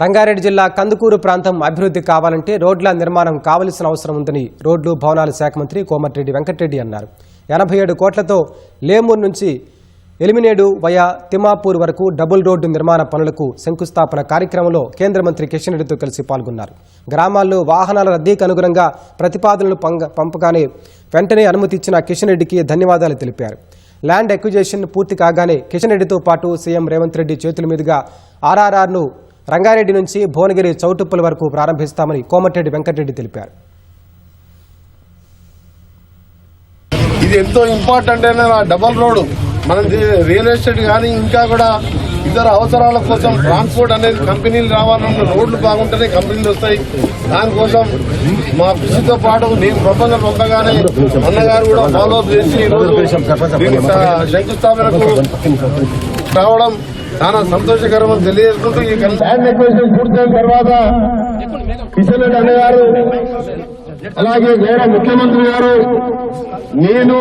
రంగారెడ్డి జిల్లా కందుకూరు ప్రాంతం అభివృద్ధి కావాలంటే రోడ్ల నిర్మాణం కావాల్సిన అవసరం ఉందని రోడ్లు భవనాల శాఖ మంత్రి కోమటిరెడ్డి వెంకటరెడ్డి అన్నారు. 87 కోట్లతో లేమూరు నుంచి ఎలిమినేడు వయా తిమ్మాపూర్ వరకు డబుల్ రోడ్డు నిర్మాణ పనులకు శంకుస్థాపన కార్యక్రమంలో కేంద్ర మంత్రి కిషన్ రెడ్డితో కలిసి పాల్గొన్నారు. గ్రామాల్లో వాహనాల రద్దీకి అనుగుణంగా ప్రతిపాదనలు పంపగానే వెంటనే అనుమతి ఇచ్చిన కిషన్ రెడ్డికి ధన్యవాదాలు తెలిపారు. ల్యాండ్ ఎక్విజిషన్ పూర్తి కాగానే కిషన్ రెడ్డితో పాటు సీఎం రేవంత్ రెడ్డి చేతుల మీదుగా ఆర్ఆర్ఆర్ను రంగారెడ్డి నుంచి భువనగిరి చౌటుప్పల్ వరకు ప్రారంభిస్తామని కోమటిరెడ్డి వెంకటరెడ్డి తెలిపారు. ఇది ఎంతో ఇంపార్టెంట్ అయిన డబల్ రోడ్ మన రియల్ ఎస్టేట్ కానీ ఇంకా కూడా ఇతర అవసరాల కోసం ట్రాన్స్పోర్ట్ అనేది కంపెనీలు రావాలన్న రోడ్లు బాగుంటేనే కంపెనీలు వస్తాయి. దానికోసం మా కృషితో పాటు నేను ప్రపోజల్ పంపగానే అన్నగారు కూడా ఫాలో అప్ చేసి శంకుస్థాపనకు రావడం చాలా సంతోషకరమని తెలియజేసుకుంటూ ఈ ల్యాండ్ ఎక్విజిషన్ పూర్తయిన తర్వాత కిషన్ రెడ్డి అన్నగారు అలాగే గౌరవ ముఖ్యమంత్రి గారు నేను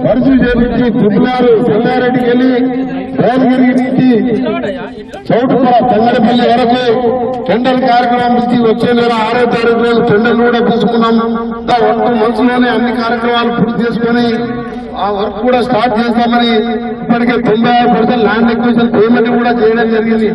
పరిశీలి చేపించి ట్రిపుల్ సంగారెడ్డికి వెళ్లి భువనగిరి నుంచి చౌటుపల తంగడపల్లి వరకు టెండర్ కార్యక్రమం నుంచి వచ్చే నెల 6వ తారీఖు టెండర్లు కూడా తీసుకున్నాం. 1 మంత్స్లోనే అన్ని కార్యక్రమాలు పూర్తి చేసుకుని ఆ వర్క్ కూడా స్టార్ట్ చేస్తామని ఇప్పటికే 90% ల్యాండ్ ఎక్విజిషన్ పేమెంట్ కూడా చేయడం జరిగింది.